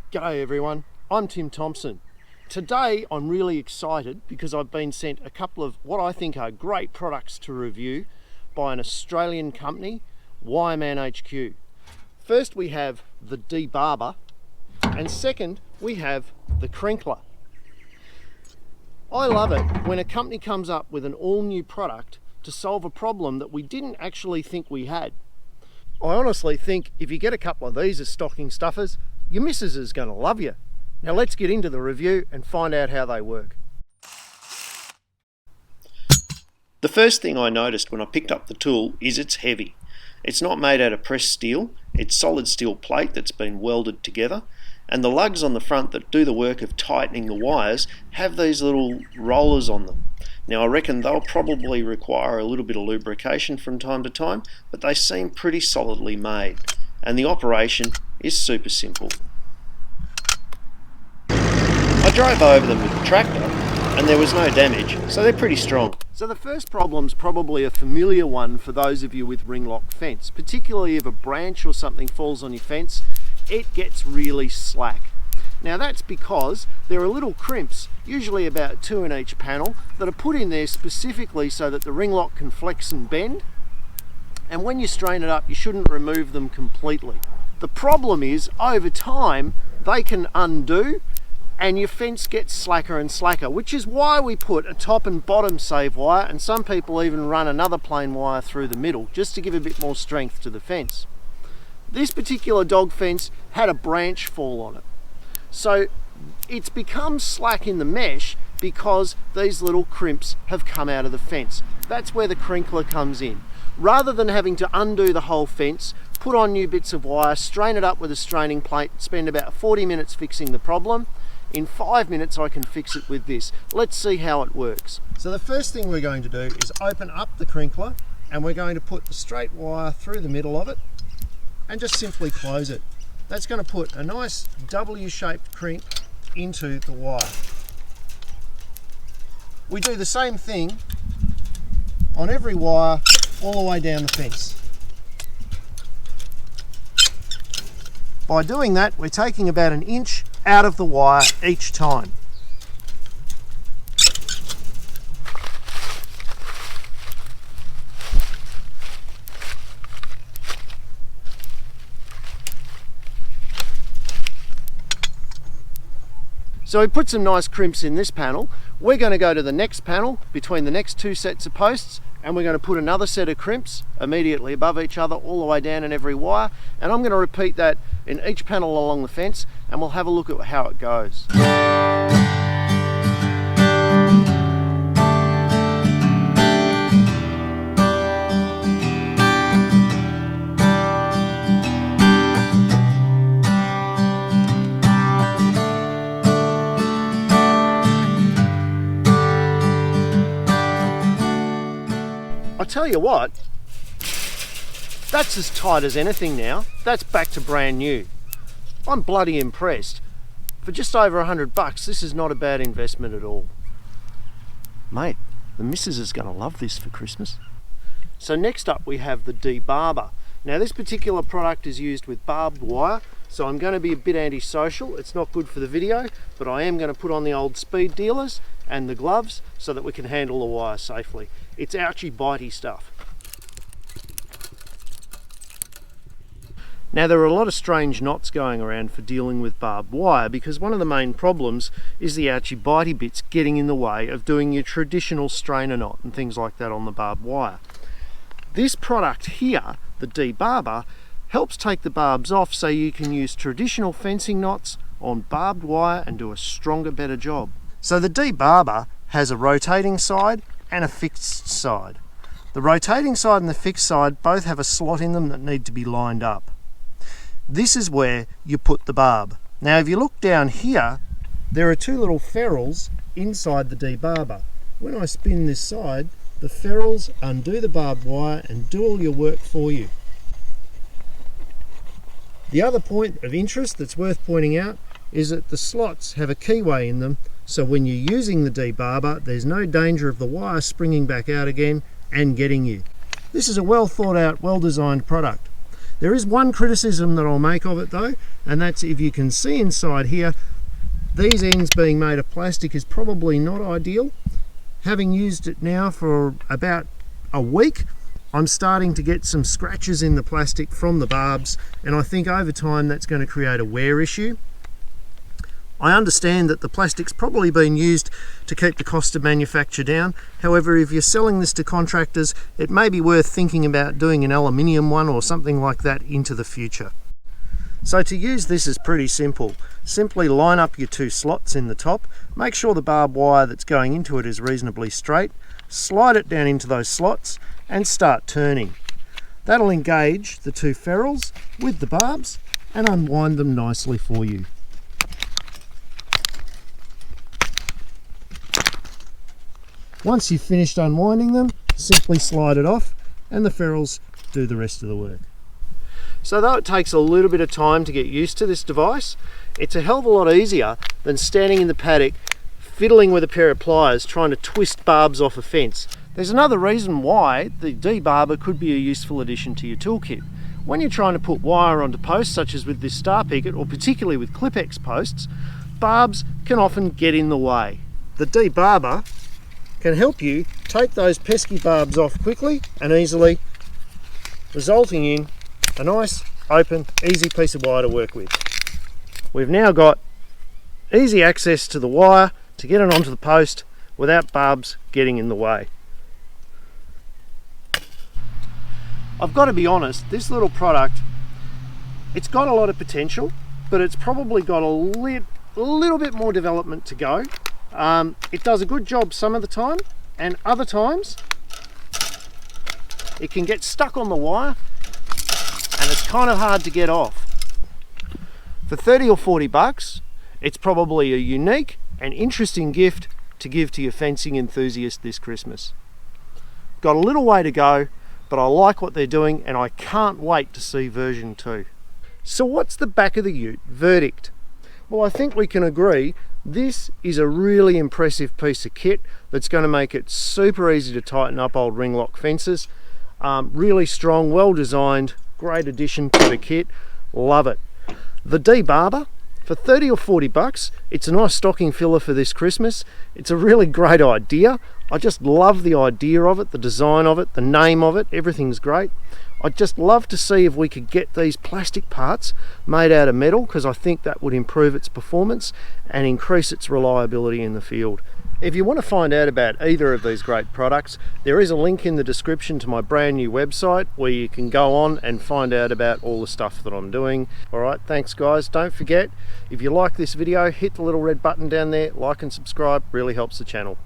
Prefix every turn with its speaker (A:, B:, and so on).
A: G'day everyone, I'm Tim Thompson. Today I'm really excited because I've been sent a couple of what I think are great products to review by an Australian company, Wireman HQ. First we have the de-barber and second we have the Crinkler. I love it when a company comes up with an all new product to solve a problem that we didn't actually think we had. I honestly think if you get a couple of these as stocking stuffers, your missus is going to love you. Now let's get into the review and find out how they work. The first thing I noticed when I picked up the tool is it's heavy. It's not made out of pressed steel, it's solid steel plate that's been welded together, and the lugs on the front that do the work of tightening the wires have these little rollers on them. Now I reckon they'll probably require a little bit of lubrication from time to time, but they seem pretty solidly made, and the operation is super simple. I drove over them with the tractor and there was no damage, so they're pretty strong. So the first problem's probably a familiar one for those of you with ringlock fence, particularly if a branch or something falls on your fence, it gets really slack. Now that's because there are little crimps, usually about 2 in each panel, that are put in there specifically so that the ringlock can flex and bend, and when you strain it up you shouldn't remove them completely. The problem is, over time, they can undo and your fence gets slacker and slacker, which is why we put a top and bottom save wire, and some people even run another plain wire through the middle, just to give a bit more strength to the fence. This particular dog fence had a branch fall on it. So it's become slack in the mesh because these little crimps have come out of the fence. That's where the Crinkler comes in. Rather than having to undo the whole fence, put on new bits of wire, strain it up with a straining plate, spend about 40 minutes fixing the problem. In 5 minutes I can fix it with this. Let's see how it works. So the first thing we're going to do is open up the Crinkler and we're going to put the straight wire through the middle of it and just simply close it. That's going to put a nice W-shaped crimp into the wire. We do the same thing on every wire all the way down the fence. By doing that, we're taking about 1 inch out of the wire each time. So we put some nice crimps in this panel. We're going to go to the next panel between the next 2 sets of posts, and we're going to put another set of crimps immediately above each other all the way down in every wire, and I'm going to repeat that in each panel along the fence and we'll have a look at how it goes. I tell you what, that's as tight as anything now. That's back to brand new. I'm bloody impressed. For just over $100, this is not a bad investment at all. Mate, the missus is going to love this for Christmas. So next up we have the de-barber. Now this particular product is used with barbed wire, so I'm going to be a bit antisocial. It's not good for the video, but I am going to put on the old speed dealers and the gloves so that we can handle the wire safely. It's ouchy bitey stuff. Now there are a lot of strange knots going around for dealing with barbed wire because one of the main problems is the ouchy bitey bits getting in the way of doing your traditional strainer knot and things like that on the barbed wire. This product here, the de-barber, helps take the barbs off so you can use traditional fencing knots on barbed wire and do a stronger, better job. So the de-barber has a rotating side and a fixed side. The rotating side and the fixed side both have a slot in them that need to be lined up. This is where you put the barb. Now if you look down here, there are 2 little ferrules inside the de-barber. When I spin this side, the ferrules undo the barbed wire and do all your work for you. The other point of interest that's worth pointing out is that the slots have a keyway in them, so when you're using the de-barber, there's no danger of the wire springing back out again and getting you. This is a well thought out, well designed product. There is one criticism that I'll make of it though, and that's if you can see inside here, these ends being made of plastic is probably not ideal. Having used it now for about a week, I'm starting to get some scratches in the plastic from the barbs, and I think over time that's going to create a wear issue. I understand that the plastic's probably been used to keep the cost of manufacture down. However, if you're selling this to contractors, it may be worth thinking about doing an aluminium one or something like that into the future. So to use this is pretty simple. Simply line up your two slots in the top, make sure the barbed wire that's going into it is reasonably straight, slide it down into those slots and start turning. That'll engage the two ferrules with the barbs and unwind them nicely for you. Once you've finished unwinding them, simply slide it off and the ferrules do the rest of the work. So though it takes a little bit of time to get used to this device, it's a hell of a lot easier than standing in the paddock fiddling with a pair of pliers trying to twist barbs off a fence. There's another reason why the de-barber could be a useful addition to your toolkit. When you're trying to put wire onto posts, such as with this star picket, or particularly with Clipex posts, barbs can often get in the way. The de-barber can help you take those pesky barbs off quickly and easily, resulting in a nice, open, easy piece of wire to work with. We've now got easy access to the wire to get it onto the post without barbs getting in the way. I've got to be honest, this little product, it's got a lot of potential, but it's probably got a little bit more development to go. It does a good job some of the time, and other times it can get stuck on the wire and it's kind of hard to get off. For 30 or 40 bucks, it's probably a unique and interesting gift to give to your fencing enthusiast this Christmas. Got a little way to go, but I like what they're doing and I can't wait to see version 2. So what's the back of the ute verdict? Well, I think we can agree this is a really impressive piece of kit that's going to make it super easy to tighten up old Ringlock fences. Really strong, well designed, great addition to the kit. Love it. The de-barber, for 30 or 40 bucks, it's a nice stocking filler for this Christmas. It's a really great idea. I just love the idea of it, the design of it, the name of it, everything's great. I'd just love to see if we could get these plastic parts made out of metal, because I think that would improve its performance and increase its reliability in the field. If you want to find out about either of these great products, there is a link in the description to my brand new website where you can go on and find out about all the stuff that I'm doing. Alright, thanks guys. Don't forget, if you like this video, hit the little red button down there, like and subscribe, really helps the channel.